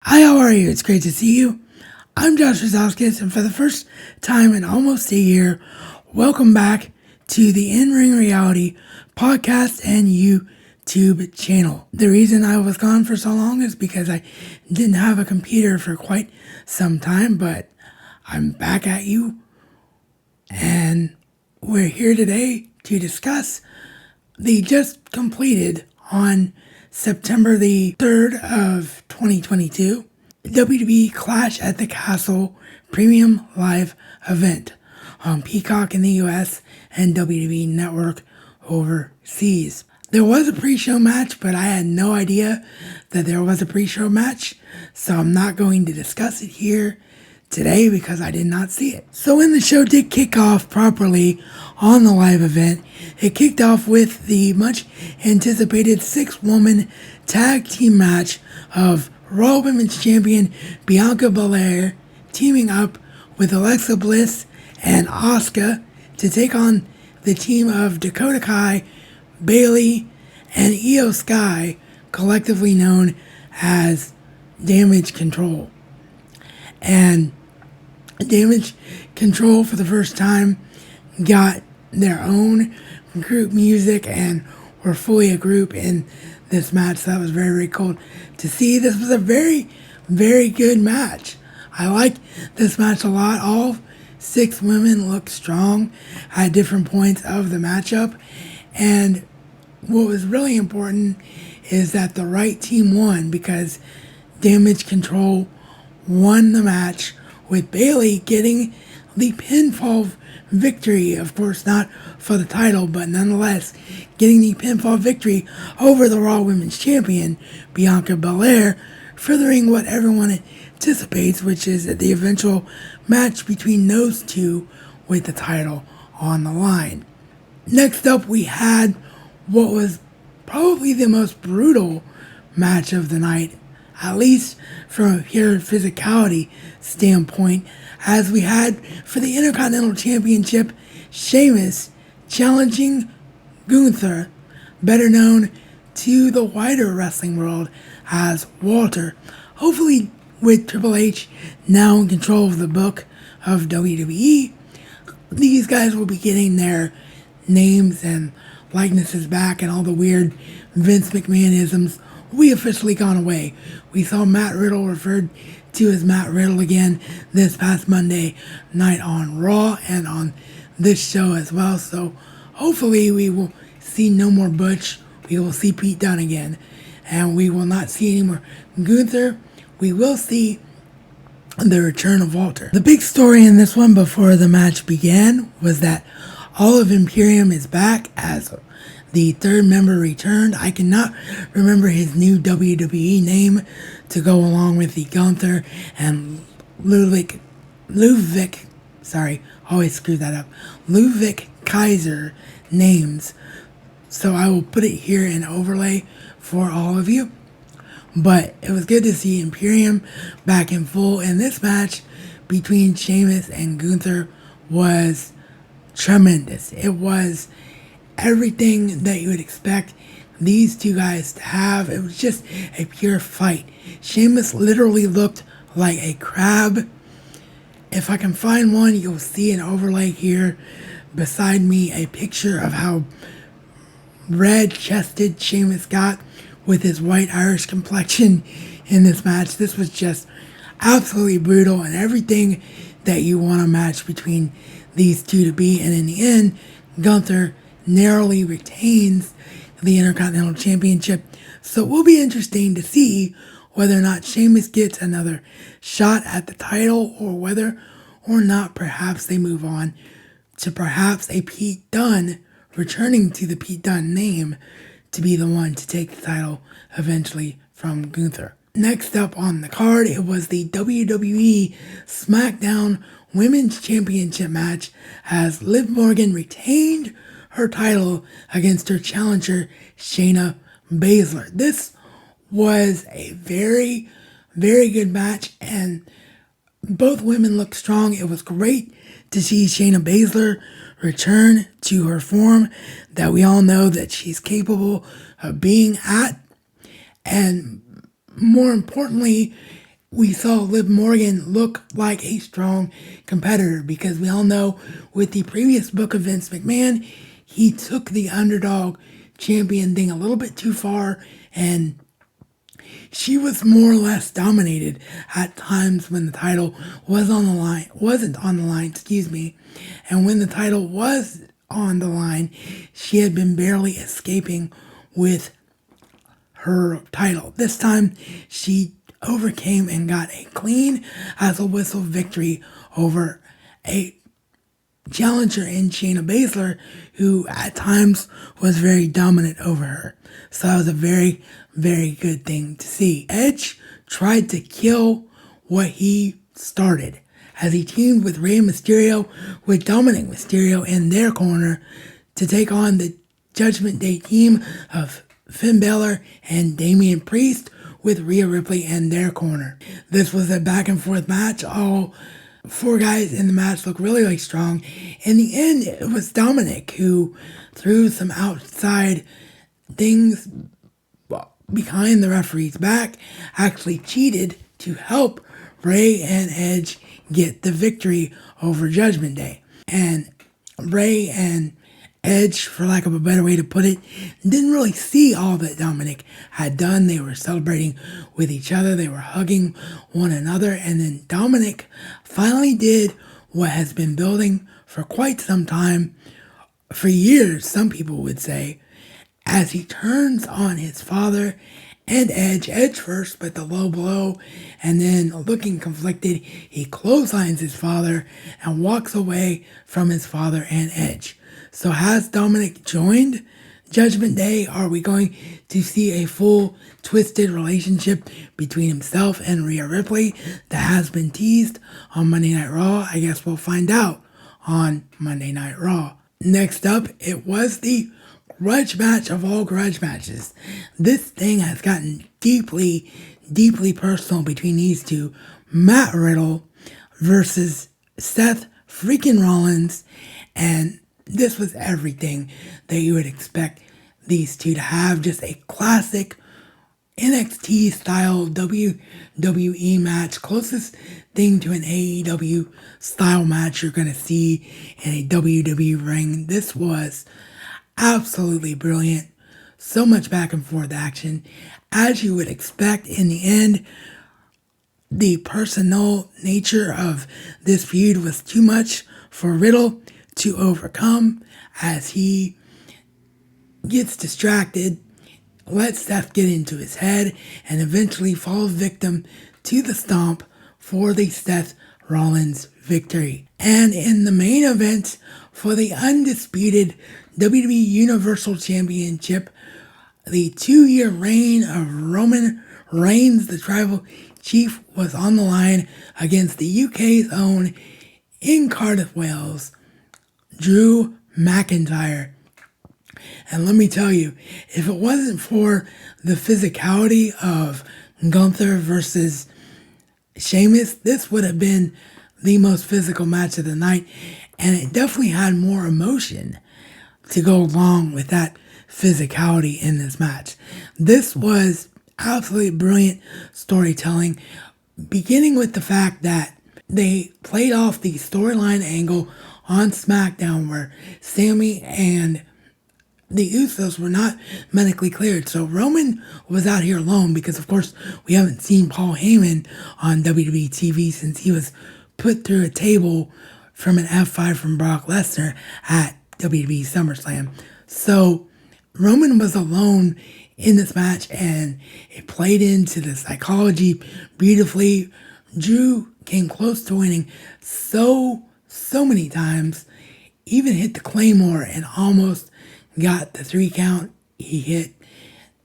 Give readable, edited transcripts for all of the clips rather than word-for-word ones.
Hi, how are you? It's great to see you. I'm Josh Rosowskis, and for the first time in almost a year, welcome back to the InRingReality podcast and YouTube channel. The reason I was gone for so long is because I didn't have a computer for quite some time, but I'm back at you, and we're here today to discuss the just completed on September the 3rd of 2022 WWE Clash at the Castle Premium Live event on Peacock in the US and WWE Network overseas. There was a pre-show match, but I had no idea that there was a pre-show match, so I'm not going to discuss it here today because I did not see it. So when the show did kick off properly on the live event, it kicked off with the much anticipated 6-woman tag team match of Raw Women's Champion Bianca Belair teaming up with Alexa Bliss and Asuka to take on the team of Dakota Kai, Bayley, and Io Sky, collectively known as Damage Control. And Damage Control, for the first time, got their own group music and were fully a group in this match. So that was very, very cool to see. This was a very, very good match. I like this match a lot. All 6 women looked strong at different points of the matchup. And what was really important is that the right team won, because Damage Control won the match, with Bayley getting the pinfall victory. Of course, not for the title, but nonetheless, getting the pinfall victory over the Raw Women's Champion, Bianca Belair, furthering what everyone anticipates, which is the eventual match between those two with the title on the line. Next up, we had what was probably the most brutal match of the night, at least from a pure physicality standpoint, as we had for the Intercontinental Championship, Sheamus challenging Gunther, better known to the wider wrestling world as Walter. Hopefully, with Triple H now in control of the book of WWE, these guys will be getting their names and likenesses back, and all the weird Vince McMahonisms we officially gone away. We saw Matt Riddle referred to as Matt Riddle again this past Monday night on Raw and on this show as well. So hopefully we will see no more Butch. We will see Pete Dunne again. And we will not see any more Gunther. We will see the return of Walter. The big story in this one before the match began was that all of Imperium is back as the 3rd member returned. I cannot remember his new WWE name to go along with the Gunther and Ludwig, always screw that up, Ludwig Kaiser names. So I will put it here in overlay for all of you. But it was good to see Imperium back in full, and this match between Sheamus and Gunther was tremendous. It was everything that you would expect these two guys to have. It was just a pure fight. Sheamus literally looked like a crab. If I can find one, you'll see an overlay here beside me, a picture of how red-chested Sheamus got with his white Irish complexion in this match. This was just absolutely brutal, and everything that you want a match between these two to be. And in the end, Gunther narrowly retains the Intercontinental Championship. So it will be interesting to see whether or not Sheamus gets another shot at the title, or whether or not perhaps they move on to perhaps a Pete Dunne, returning to the Pete Dunne name, to be the one to take the title eventually from Gunther. Next up on the card, it was the WWE SmackDown Women's Championship match, as Liv Morgan retained her title against her challenger, Shayna Baszler. This was a very, very good match, and both women looked strong. It was great to see Shayna Baszler return to her form that we all know that she's capable of being at. And more importantly, we saw Liv Morgan look like a strong competitor, because we all know with the previous book of Vince McMahon, he took the underdog champion thing a little bit too far, and she was more or less dominated at times when the title wasn't on the line, excuse me. And when the title was on the line, she had been barely escaping with her title. This time, she overcame and got a clean as a whistle victory over a challenger in Shayna Baszler, who at times was very dominant over her. So that was a very, very good thing to see. Edge tried to kill what he started as he teamed with Rey Mysterio, with Dominic Mysterio in their corner, to take on the Judgment Day team of Finn Balor and Damian Priest, with Rhea Ripley in their corner. This was a back and forth match. All four guys in the match looked really, really strong. In the end, it was Dominic who threw some outside things behind the referee's back, actually cheated to help Rey and Edge get the victory over Judgment Day. And Rey and Edge, for lack of a better way to put it, didn't really see all that Dominic had done. They were celebrating with each other. They were hugging one another. And then Dominic finally did what has been building for quite some time, for years, some people would say, as he turns on his father and Edge first, but the low blow, and then looking conflicted, he clotheslines his father and walks away from his father and Edge. So has Dominic joined Judgment Day? Are we going to see a full twisted relationship between himself and Rhea Ripley that has been teased on Monday Night Raw? I guess we'll find out on Monday Night Raw. Next up, it was the grudge match of all grudge matches. This thing has gotten deeply, deeply personal between these two. Matt Riddle versus Seth freaking Rollins, and this was everything that you would expect these two to have. Just a classic NXT style WWE match. Closest thing to an AEW style match you're going to see in a WWE ring. This was absolutely brilliant. So much back and forth action. As you would expect, in the end, the personal nature of this feud was too much for Riddle to overcome, as he gets distracted, lets Seth get into his head, and eventually falls victim to the stomp for the Seth Rollins victory. And in the main event for the undisputed WWE Universal Championship, the 2-year reign of Roman Reigns, the Tribal Chief, was on the line against the UK's own, in Cardiff, Wales, Drew McIntyre. And let me tell you, if it wasn't for the physicality of Gunther versus Sheamus, this would have been the most physical match of the night, and it definitely had more emotion to go along with that physicality in this match. This was absolutely brilliant storytelling, beginning with the fact that they played off the storyline angle on SmackDown where Sammy and the Usos were not medically cleared. So Roman was out here alone because, of course, we haven't seen Paul Heyman on WWE TV since he was put through a table from an F5 from Brock Lesnar at WWE SummerSlam. So Roman was alone in this match, and it played into the psychology beautifully. Drew came close to winning so many times, even hit the Claymore and almost got the 3 count. He hit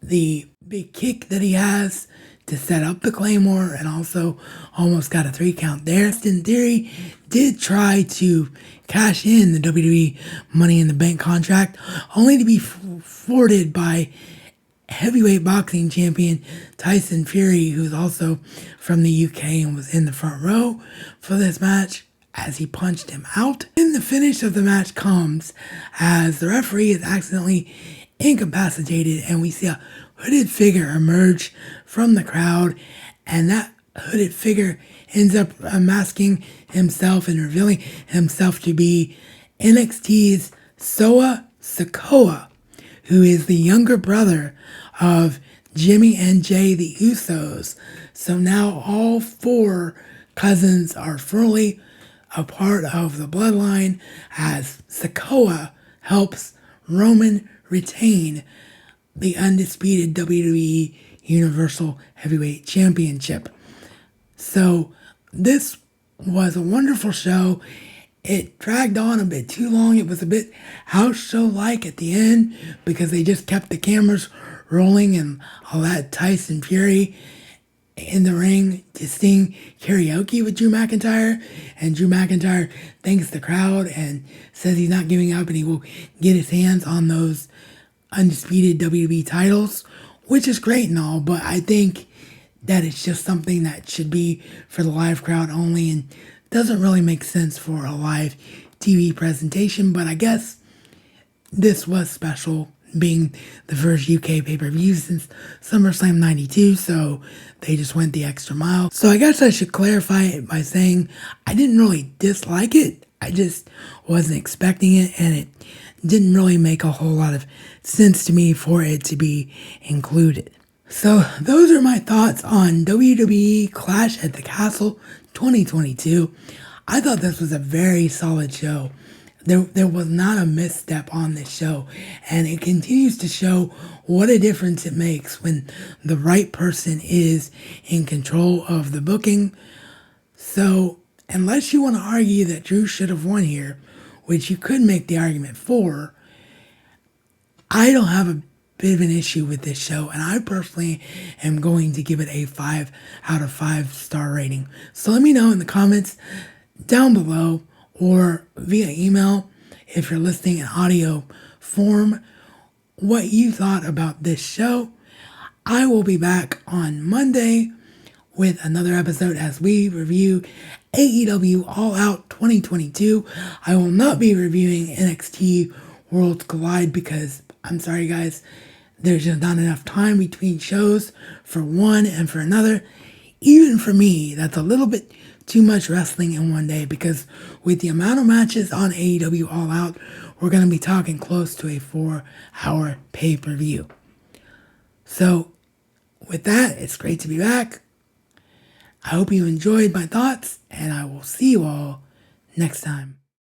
the big kick that he has to set up the Claymore and also almost got a 3 count there. In theory, did try to cash in the WWE Money in the Bank contract, only to be thwarted by heavyweight boxing champion Tyson Fury, who's also from the UK and was in the front row for this match, as he punched him out. Then the finish of the match comes as the referee is accidentally incapacitated, and we see a hooded figure emerge from the crowd, and that hooded figure ends up unmasking himself and revealing himself to be NXT's Sikoa, who is the younger brother of Jimmy and Jay the Usos. So now all four cousins are fully a part of the bloodline as Sikoa helps Roman retain the undisputed WWE Universal Heavyweight Championship. So this was a wonderful show. It dragged on a bit too long. It was a bit house show-like at the end because they just kept the cameras rolling and all that Tyson Fury in the ring to sing karaoke with Drew McIntyre. And Drew McIntyre thanks the crowd and says he's not giving up and he will get his hands on those undisputed WWE titles, which is great and all, but I think that it's just something that should be for the live crowd only and doesn't really make sense for a live TV presentation. But I guess this was special, being the first UK pay-per-view since SummerSlam 92, so they just went the extra mile. So I guess I should clarify it by saying I didn't really dislike it. I just wasn't expecting it, and it didn't really make a whole lot of sense to me for it to be included. So those are my thoughts on WWE Clash at the Castle 2022. I thought this was a very solid show. There was not a misstep on this show, and it continues to show what a difference it makes when the right person is in control of the booking. So unless you want to argue that Drew should have won here, which you could make the argument for, I don't have a bit of an issue with this show, and I personally am going to give it a 5 out of 5 star rating. So let me know in the comments down below or via email if you're listening in audio form what you thought about this show. I will be back on Monday with another episode as we review AEW All Out 2022. I will not be reviewing NXT Worlds Collide because, I'm sorry guys, there's just not enough time between shows for one and for another. Even for me, that's a little bit too much wrestling in one day, because with the amount of matches on AEW All Out, we're going to be talking close to a 4-hour pay-per-view. So with that, it's great to be back. I hope you enjoyed my thoughts, and I will see you all next time.